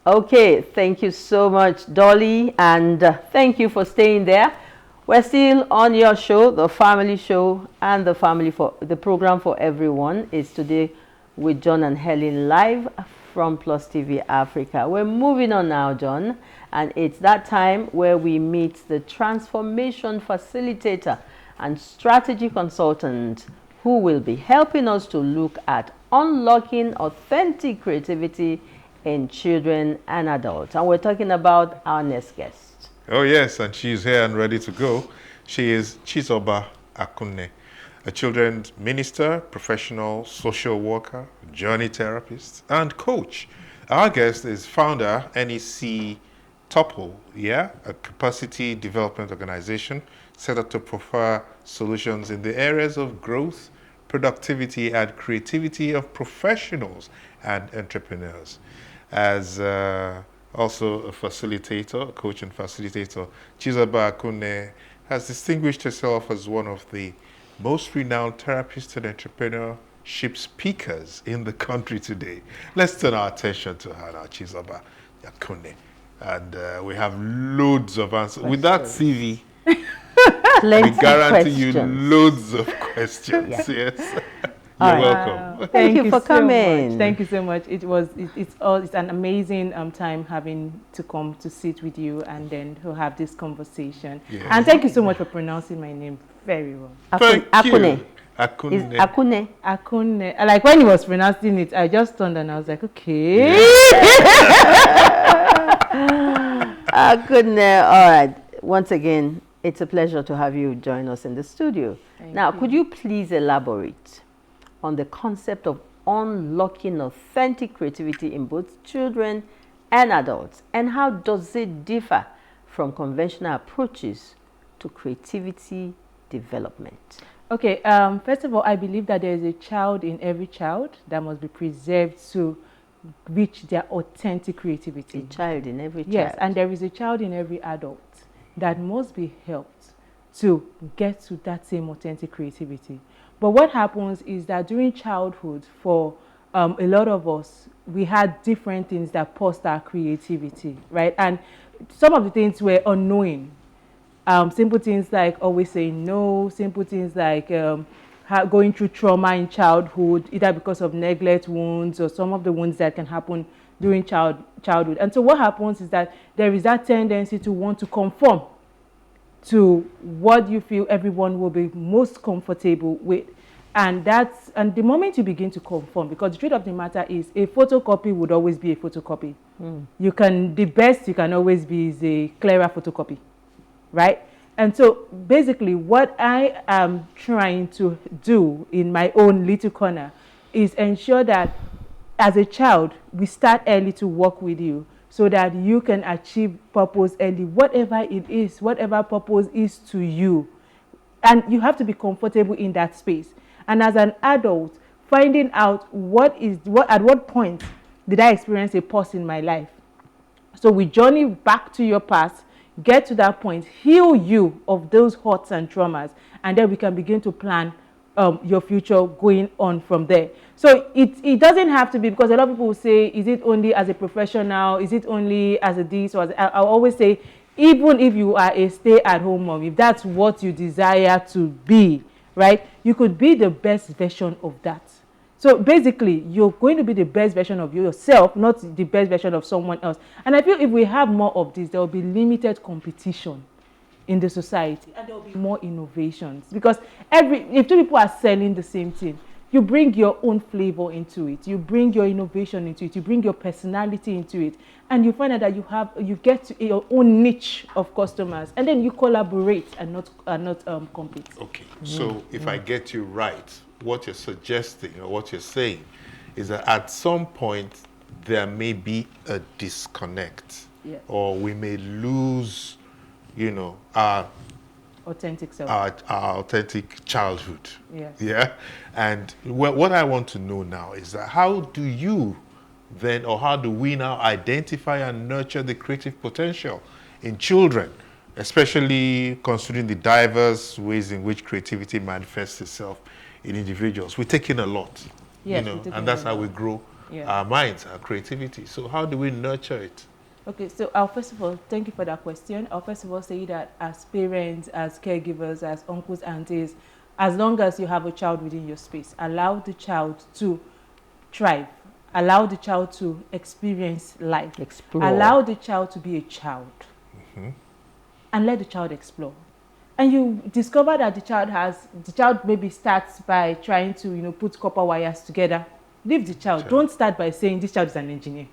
Okay, thank you so much, Dolly, and thank you for staying there. We're still on your show, the family show, and the program for everyone is today with John and Helen live from Plus TV Africa. We're moving on now, John, and it's that time where we meet the transformation facilitator and strategy consultant who will be helping us to look at unlocking authentic creativity in children and adults. And we're talking about our next guest. Oh yes, and she's here and ready to go. She is Chizoba Akunne, a children's minister, professional social worker, journey therapist, and coach. Our guest is founder, NEC Topple, a capacity development organization set up to provide solutions in the areas of growth, productivity, and creativity of professionals and entrepreneurs. As also a facilitator, a coach and facilitator, Chizoba Akunne has distinguished herself as one of the most renowned therapists and entrepreneurship speakers in the country today. Let's turn our attention to her now, Chizoba Akunne. And we have loads of answers. With that CV, we guarantee you loads of questions. Yes. You're welcome. Thank you for coming. Thank you so much. It's an amazing time having to come to sit with you and then to have this conversation. Yes. And thank you so much for pronouncing my name very well. Akunne. Akunne. Akunne. Akunne. Like when he was pronouncing it, I just turned and I was like, okay. Akunne. All right. Once again, it's a pleasure to have you join us in the studio. Now, could you please elaborate on the concept of unlocking authentic creativity in both children and adults, and how does it differ from conventional approaches to creativity development? Okay, first of all, I believe that there is a child in every child that must be preserved to reach their authentic creativity. A child in every child. Yes, and there is a child in every adult that must be helped to get to that same authentic creativity. But what happens is that during childhood, for a lot of us, we had different things that paused our creativity, right? And some of the things were unknowing. Simple things like always saying no, simple things like going through trauma in childhood, either because of neglect wounds or some of the wounds that can happen during childhood. And so what happens is that there is that tendency to want to conform to what you feel everyone will be most comfortable with. And the moment you begin to conform, because the truth of the matter is a photocopy would always be a photocopy. The best you can always be is a clearer photocopy, right? And so basically what I am trying to do in my own little corner is ensure that as a child, we start early to work with you, so that you can achieve purpose early, whatever it is, whatever purpose is to you. And you have to be comfortable in that space. And as an adult, finding out at what point did I experience a pause in my life. So we journey back to your past, get to that point, heal you of those hurts and traumas, and then we can begin to plan your future going on from there. So it doesn't have to be, because a lot of people will say, is it only as a professional? Is it only as a this? Or I always say, even if you are a stay-at-home mom, if that's what you desire to be, right, you could be the best version of that. So basically, you're going to be the best version of yourself, not the best version of someone else. And I feel if we have more of this, there will be limited competition in the society, and there will be more innovations, because if two people are selling the same thing, you bring your own flavor into it, you bring your innovation into it, you bring your personality into it, and you find out that you get to your own niche of customers, and then you collaborate and not compete. Okay, so if I get you right, what you're suggesting or what you're saying is that at some point there may be a disconnect, yes, or we may lose our authentic self, our authentic childhood. Yes. Yeah. And what I want to know now is that how do you then, or how do we now identify and nurture the creative potential in children, especially considering the diverse ways in which creativity manifests itself in individuals? We take in a lot, yes, and that's how we grow our minds, our creativity. So how do we nurture it? Okay, so I'll first of all, thank you for that question. I'll first of all say that as parents, as caregivers, as uncles, aunties, as long as you have a child within your space, allow the child to thrive. Allow the child to experience life. Explore. Allow the child to be a child. And let the child explore. And you discover that the child maybe starts by trying to, put copper wires together. Leave the child. Don't start by saying this child is an engineer.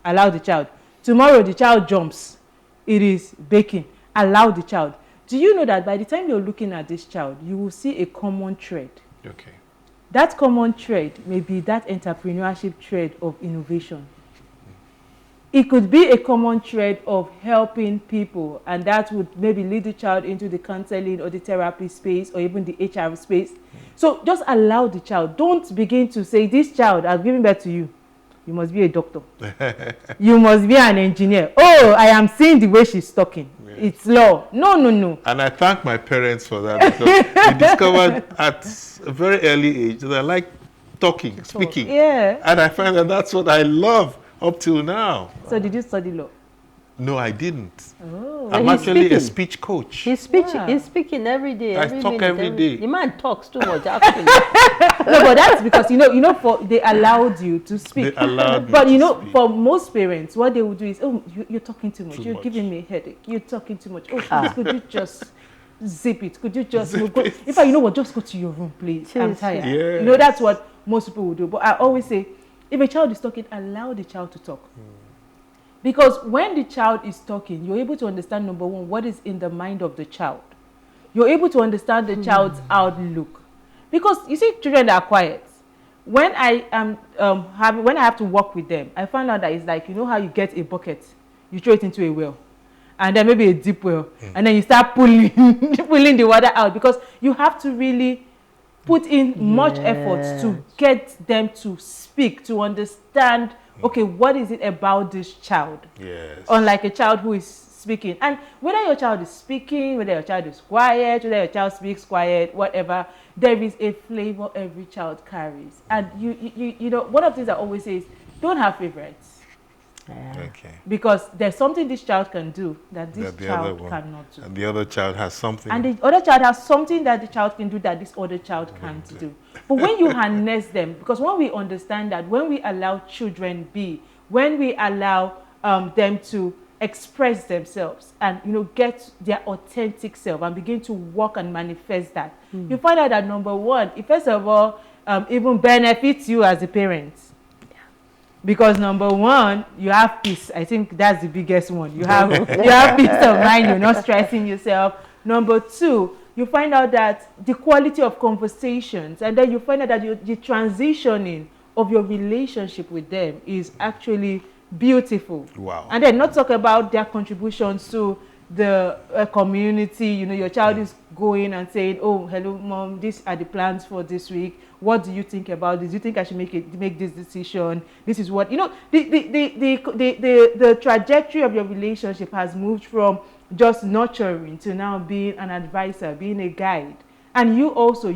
Allow the child. Tomorrow the child jumps. It is baking. Allow the child. Do you know that by the time you're looking at this child, you will see a common thread? Okay. That common thread may be that entrepreneurship thread of innovation. It could be a common thread of helping people, and that would maybe lead the child into the counseling or the therapy space or even the HR space. So just allow the child. Don't begin to say, this child, I've given birth to you. You must be a doctor. You must be an engineer. Oh, I am seeing the way she's talking. Yes. It's law. No, no, no. And I thank my parents for that, because they discovered at a very early age that I like talking, speaking. Yeah. And I find that that's what I love up till now. So did you study law? No, I didn't. Oh. I'm actually a speech coach. He's speaking every day. I talk every day. The man talks too much, actually. No, but that's because they allowed you to speak. They allowed me but to speak. For most parents, what they would do is, oh, you're talking too much. You're much. giving me a headache. You're talking too much. Oh, please, could you just zip it? Could you just move? In fact, you know what? Just go to your room, please. I'm tired. Yes. That's what most people would do. But I always say, if a child is talking, allow the child to talk. Because when the child is talking, you're able to understand, number one, what is in the mind of the child. You're able to understand the child's outlook. Because you see, children that are quiet. When I am when I have to work with them, I find out that it's like, how you get a bucket, you throw it into a well, and then maybe a deep well, and then you start pulling the water out, because you have to really put in much effort to get them to speak, to understand. Okay, what is it about this child? Yes. Unlike a child who is speaking. And whether your child is speaking, whether your child is quiet, whether your child speaks quiet, whatever, there is a flavor every child carries. And one of the things I always say is, don't have favorites. Okay. Because there's something this child can do that this child cannot do. And the other child has something. And the other child has something that the child can do that this other child can't do. But when you harness them, because when we understand that, when we allow children be, when we allow them to express themselves and get their authentic self and begin to work and manifest that, you find out that, number one, it first of all even benefits you as a parent. Because number one, you have peace. I think that's the biggest one. You have peace of mind. You're not stressing yourself. Number two, you find out that the quality of conversations, and then you find out that the transitioning of your relationship with them is actually beautiful. Wow. And then not talk about their contributions to the community. Your child is going and saying, oh, hello, mom, these are the plans for this week. What do you think about this? Do you think I should make this decision? This is what, the trajectory of your relationship has moved from just nurturing to now being an advisor, being a guide. And you're also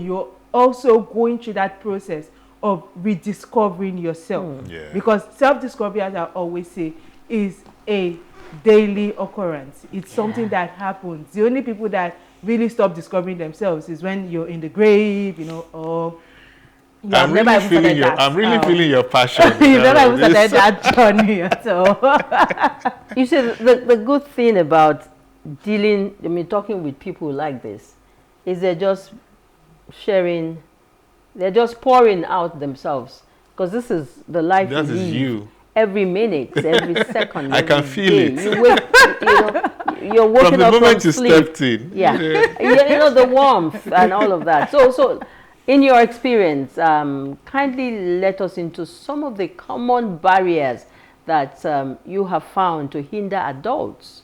going through that process of rediscovering yourself. Because self-discovery, as I always say, is a daily occurrence. It's something that happens. The only people that really stop discovering themselves is when you're in the grave, or I'm really feeling your passion. You've never even started that journey at all. You see, the good thing about talking with people like this is they're just sharing, they're just pouring out themselves, because this is the life that is you. Every minute, every second. I can feel it. You wake, you're waking up from sleep. From the moment you stepped in. Yeah. The warmth and all of that. So in your experience, kindly let us into some of the common barriers that you have found to hinder adults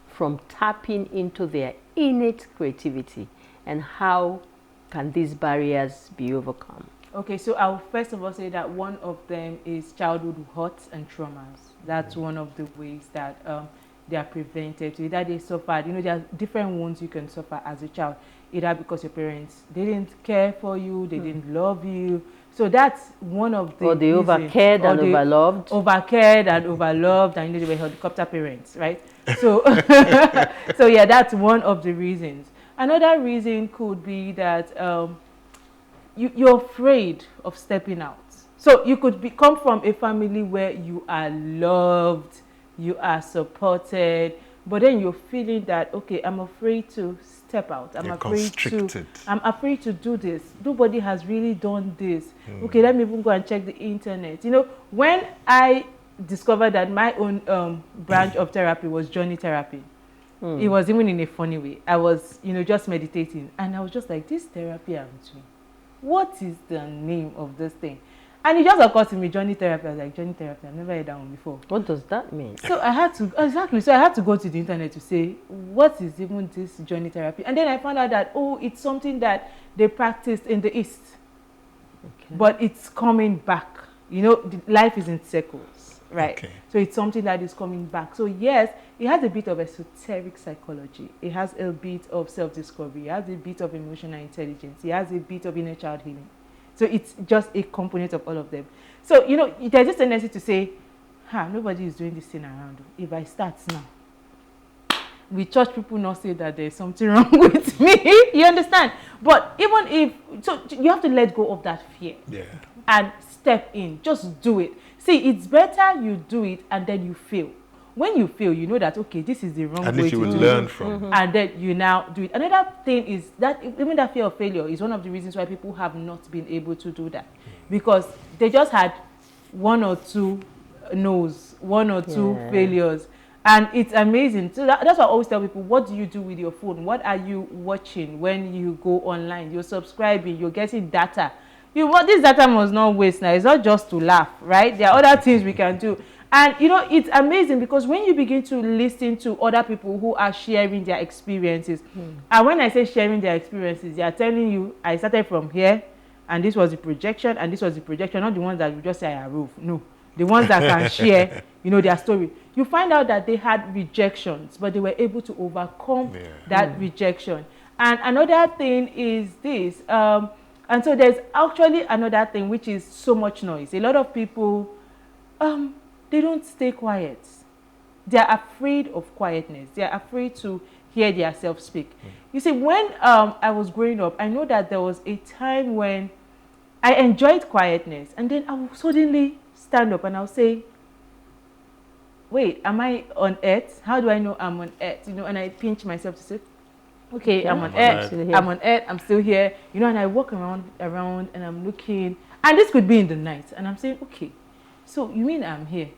from tapping into their innate creativity, and how can these barriers be overcome? Okay, so I'll first of all say that one of them is childhood hurts and traumas. That's one of the ways that they are prevented. Either they suffered, there are different wounds you can suffer as a child. Either because your parents didn't care for you, they didn't love you, So that's one of the Or they reasons. overcared and overloved. Overcared and overloved, and they were helicopter parents, right? So, so yeah, that's one of the reasons. Another reason could be that you're afraid of stepping out. So you could come from a family where you are loved, you are supported, but then you're feeling that, okay, I'm afraid to step out. I'm afraid to do this. Nobody has really done this. Okay, let me even go and check the internet. You know, when I discovered that my own branch of therapy was journey therapy, it was even in a funny way. I was, you know, just meditating, and I was just like, this therapy I'm doing, what is the name of this thing? And it just occurred to me, journey therapy. I was like, journey therapy, I've never heard that one before. What does that mean? So I had to, exactly, so I had to go to the internet to say, what is even this journey therapy? And then I found out that, oh, it's something that they practiced in the East. Okay. But it's coming back. You know, life is in circles, right? Okay. So it's something that is coming back. So yes, it has a bit of esoteric psychology. It has a bit of self-discovery. It has a bit of emotional intelligence. It has a bit of inner child healing. So it's just a component of all of them. So, you know, there's just a tendency to say, nobody is doing this thing around. If I start now, we church people not say that there's something wrong with me. You understand? But even if, so you have to let go of that fear. Yeah. And step in. Just do it. See, it's better you do it and then you fail. When you fail, you know that, okay, this is the wrong way to do it. And you will learn from. And then you now do it. Another thing is that even that fear of failure is one of the reasons why people have not been able to do that. Because they just had one or two no's, one or two failures. And it's amazing. So that's why I always tell people, what do you do with your phone? What are you watching when you go online? You're subscribing, you're getting data. This data must not waste now. It's not just to laugh, right? There are other things we can do. And, you know, it's amazing because when you begin to listen to other people who are sharing their experiences, and when I say sharing their experiences, they are telling you, I started from here, and this was the projection, and this was the projection, not the ones that you just say, I approve. No. The ones that can share, you know, their story. You find out that they had rejections, but they were able to overcome that rejection. And another thing is this. And so there's actually another thing, which is so much noise. A lot of people, they don't stay quiet. They're afraid of quietness. They're afraid to hear themselves speak. You see, when I was growing up, I know that there was a time when I enjoyed quietness, and then I would suddenly stand up and I'll say, wait, am I on earth? How do I know I'm on earth? You know, and I pinch myself to say, okay, I'm on earth. I'm on earth. I'm still here. You know, and I walk around and I'm looking, and this could be in the night, and I'm saying, okay, so you mean I'm here?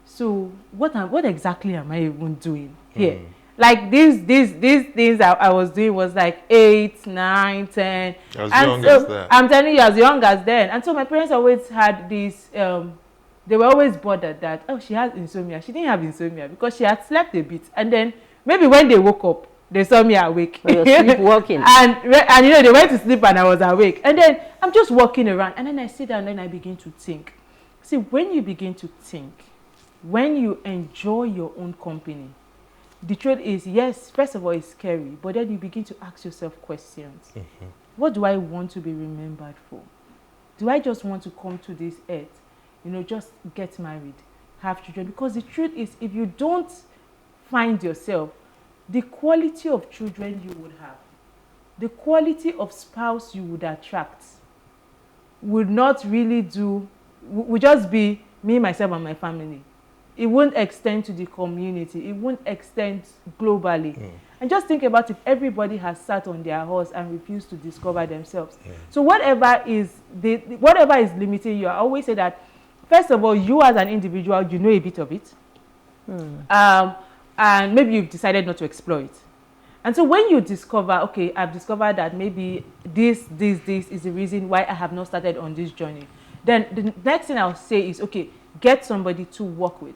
So what exactly am I even doing here? Like these things I was doing was like 8, 9, 10. As young as that. I'm telling you, as young as then. And so my parents always had this, they were always bothered that, oh, she has insomnia. She didn't have insomnia because she had slept a bit. And then maybe when they woke up, they saw me awake. You're sleepwalking. and you know, they went to sleep and I was awake. And then I'm just walking around. And then I sit down and then I begin to think. See, when you begin to think, when you enjoy your own company, the truth is, yes, first of all, it's scary, but then you begin to ask yourself questions. What do I want to be remembered for? Do I just want to come to this earth, you know, just get married, have children? Because the truth is, if you don't find yourself, the quality of children you would have, the quality of spouse you would attract would not really would just be me, myself, and my family. It won't extend to the community. It won't extend globally. And just think about if everybody has sat on their horse and refused to discover themselves. So whatever is limiting you, I always say that, first of all, you as an individual, you know a bit of it. And maybe you've decided not to explore it. And so when you discover, okay, I've discovered that maybe this is the reason why I have not started on this journey, then the next thing I'll say is, okay, get somebody to work with.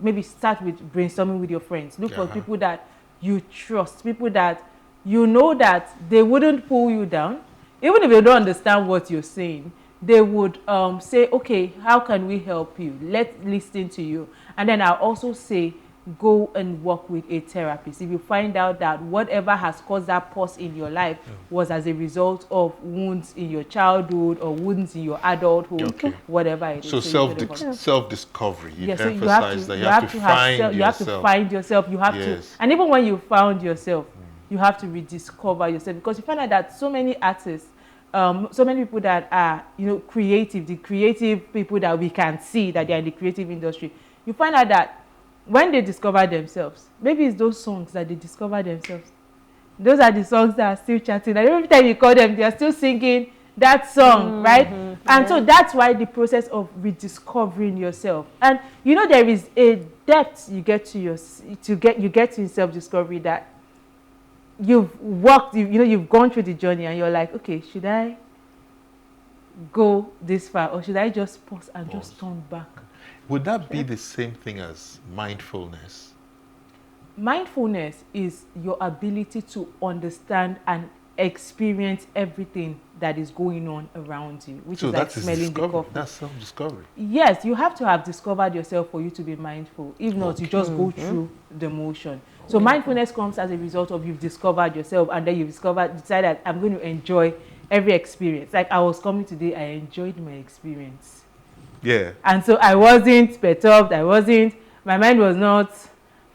Maybe start with brainstorming with your friends. Look for people that you trust, people that you know that they wouldn't pull you down. Even if they don't understand what you're saying, they would say, okay, how can we help you? Let's listen to you. And then I'll also say, go and work with a therapist. If you find out that whatever has caused that pause in your life was as a result of wounds in your childhood or wounds in your adulthood, whatever it is. So self-discovery. You so emphasize that you have to find yourself. You have to find yourself. You have to, and even when you found yourself, you have to rediscover yourself, because you find out that so many artists, so many people that are, creative, the creative people that we can see that they're in the creative industry, you find out that when they discover themselves, maybe it's those songs that they discover themselves. Those are the songs that are still chatting. And every time you call them, they are still singing that song, right? And so that's why the process of rediscovering yourself. And there is a depth you get to in self-discovery that you've walked, you've gone through the journey, and you're like, okay, should I go this far, or should I just pause and just turn back? Would that be the same thing as mindfulness? Mindfulness is your ability to understand and experience everything that is going on around you, which is like smelling the coffee. That's self-discovery. Yes, you have to have discovered yourself for you to be mindful. If not, you just go through the motion. So mindfulness comes as a result of you've discovered yourself, and then you've decided I'm going to enjoy every experience. Like I was coming today, I enjoyed my experience. Yeah. And so I wasn't perturbed. My mind was not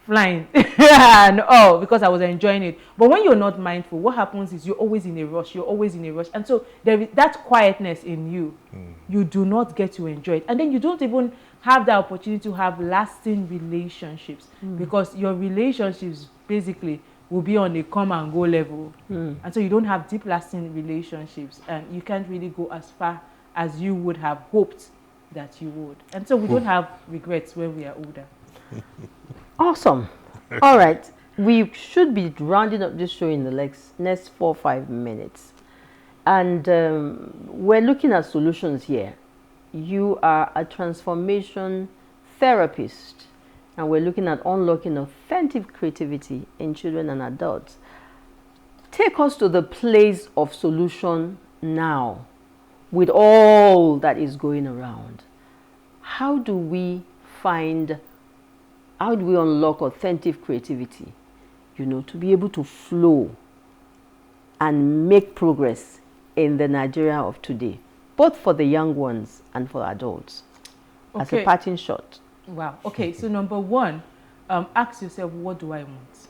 flying and all, because I was enjoying it. But when you're not mindful, what happens is you're always in a rush. And so there is that quietness in you. You do not get to enjoy it. And then you don't even have the opportunity to have lasting relationships, because your relationships basically will be on a come and go level. And so you don't have deep lasting relationships, and you can't really go as far as you would have hoped that you would. And so we don't have regrets when we are older. Awesome. All right. We should be rounding up this show in the next 4 or 5 minutes. And we're looking at solutions here. You are a transformation therapist, and we're looking at unlocking authentic creativity in children and adults. Take us to the place of solution now, with all that is going around. How do we unlock authentic creativity, to be able to flow and make progress in the Nigeria of today, both for the young ones and for adults? As a parting shot. Wow. Okay, so number one, ask yourself, what do I want?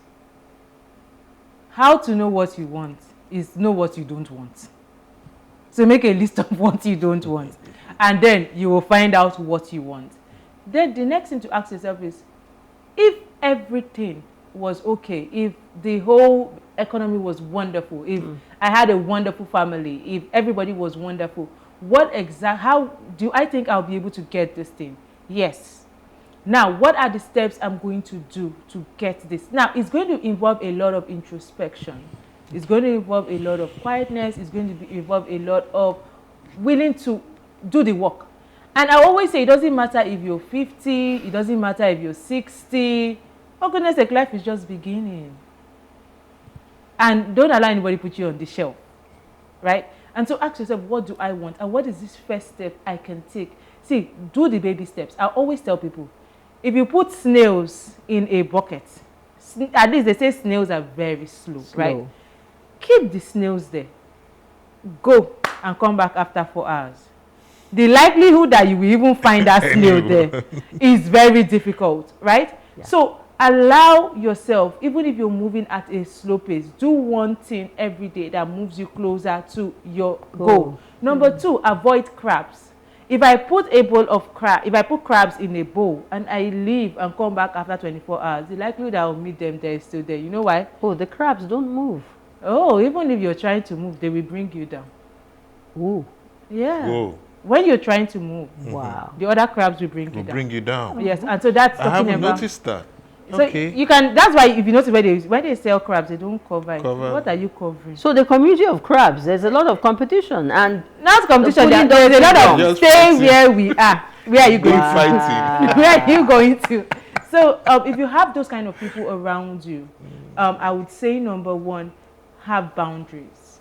How to know what you want is know what you don't want. So make a list of what you don't want, and then you will find out what you want. Then the next thing to ask yourself is, if everything was okay, if the whole economy was wonderful, if I had a wonderful family, if everybody was wonderful, how do I think I'll be able to get this thing? Yes. Now, what are the steps I'm going to do to get this? Now, it's going to involve a lot of introspection. It's going to involve a lot of quietness. It's going to involve a lot of willing to do the work. And I always say, it doesn't matter if you're 50, it doesn't matter if you're 60. For goodness sake, life is just beginning. And don't allow anybody put you on the shelf, right? And so ask yourself, what do I want? And what is this first step I can take? See, do the baby steps. I always tell people, if you put snails in a bucket, at least they say snails are very slow, right? Keep the snails there. Go and come back after 4 hours. The likelihood that you will even find that snail there is very difficult, right? Yeah. So allow yourself, even if you're moving at a slow pace, do one thing every day that moves you closer to your goal. Number two, avoid crabs. If I put crabs in a bowl and I leave and come back after 24 hours, the likelihood that I'll meet them there is still there. You know why? Oh, the crabs don't move. Oh, even if you're trying to move, they will bring you down. Ooh. Yeah. Whoa. When you're trying to move, wow, the other crabs will bring you down. Bring you down. Yes, and so that's talking about. I haven't noticed that. So okay. You can. That's why if you notice when they sell crabs, they don't cover it. What are you covering? So the community of crabs, there's a lot of competition, and not competition. There's a lot of stay where we are. Where are you going to? Where are you going to? So if you have those kind of people around you, I would say number one, have boundaries.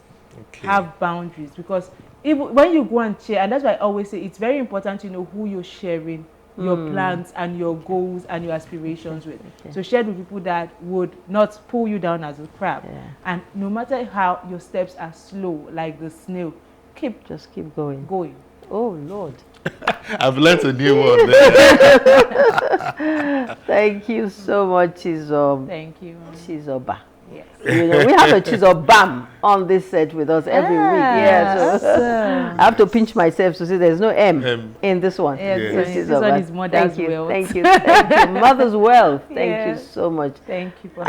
Okay. Have boundaries, because when you go and share, and that's why I always say it's very important to know who you're sharing your plans and your goals and your aspirations with. Okay. So share with people that would not pull you down as a crab. Yeah. And no matter how your steps are slow, like the snail, Just keep going. going. Oh, Lord. I've learned a new one there. Thank you so much, Thank you. Chizoba. Yes. You know, we have a Chizobam on this set with us every week. Yeah, so I have to pinch myself to see there's no M in this one. Yes, Yes. so It's this Chizoba. one is mother's Thank you, wealth. thank you, thank you. Mother's wealth. Thank you Yes. so much. Thank you for We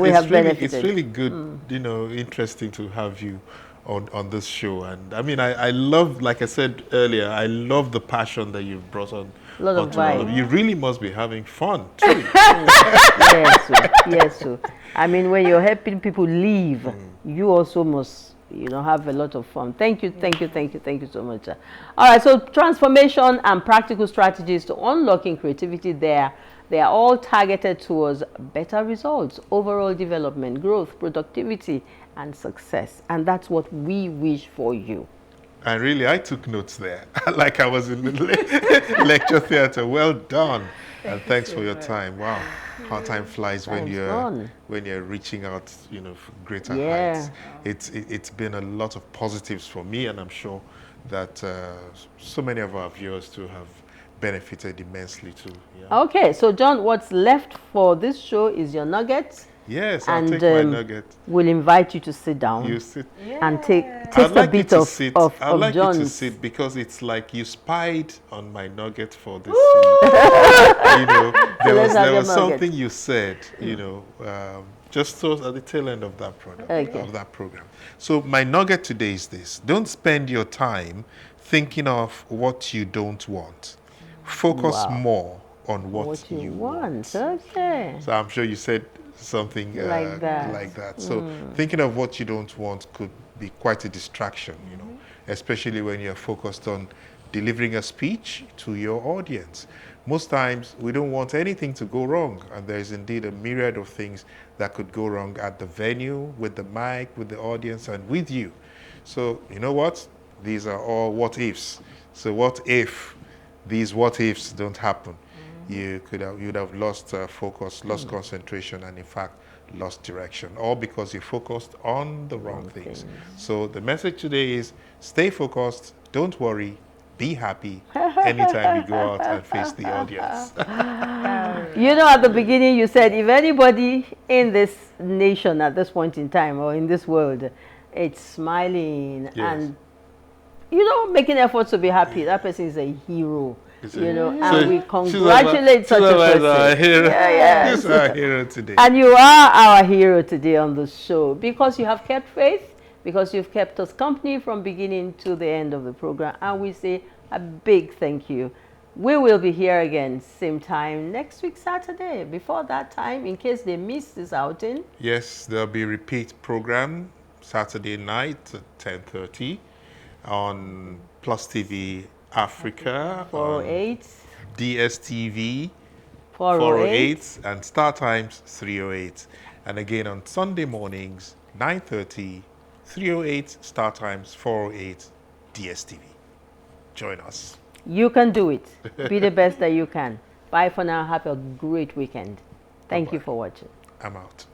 have really, benefited. It's really good, you know, interesting to have you on this show. And I mean, I love, like I said earlier, I love the passion that you've brought on. A lot of onto all vibe. You really must be having fun too. Yes, sir. Yes, sir. I mean, when you're helping people leave, you also must, you know, have a lot of fun. Thank you, thank you, thank you, thank you so much. All right, so transformation and practical strategies to unlocking creativity there. They are all targeted towards better results, overall development, growth, productivity, and success. And that's what we wish for you. And really, I took notes there, like I was in the lecture theater. Well done, and thanks for your time. Wow, how time flies when you're reaching out, you know, for greater heights. It's been a lot of positives for me, and I'm sure that so many of our viewers too have benefited immensely too. Yeah. Okay, so John, what's left for this show is your nuggets. Yes, I'll And take my nugget. we'll invite you to sit down You sit. and taste I'd like a bit you to of, sit. of, I'd of like John's. you to sit because it's like you spied on my nugget for this week. You know, there let's have was your something nugget. you said, you know, just so at the tail end of that product, Okay. of that program. So my nugget today is this: don't spend your time thinking of what you don't want. Focus Wow. more on what you you want. Okay. So I'm sure you said something Like that. like that. So thinking of what you don't want could be quite a distraction, you know, especially when you're focused on delivering a speech to your audience. Most times we don't want anything to go wrong, and there is indeed a myriad of things that could go wrong at the venue, with the mic, with the audience, and with you. So you know what? These are all what ifs. So what if these what ifs don't happen? You'd have lost focus, lost concentration, and in fact lost direction, all because you focused on the wrong things. So the message today is stay focused, don't worry, be happy anytime you go out and face the audience. You know, at the beginning you said if anybody in this nation at this point in time or in this world it's smiling and, you know, making efforts to be happy, that person is a hero. You know, and we congratulate such a person. Our hero. Yeah. He's our hero today. And you are our hero today on the show because you have kept faith, because you've kept us company from beginning to the end of the program. And we say a big thank you. We will be here again, same time next week, Saturday. Before that time, in case they miss this outing. Yes, there'll be a repeat program Saturday night at 10:30 on Plus TV Africa, 408. DSTV 408. and Star Times 308. And again on Sunday mornings, 9:30, 308 Star Times, 408 DSTV. Join us. You can do it. Be the best that you can. Bye for now. Have a great weekend. Thank you for watching. I'm out.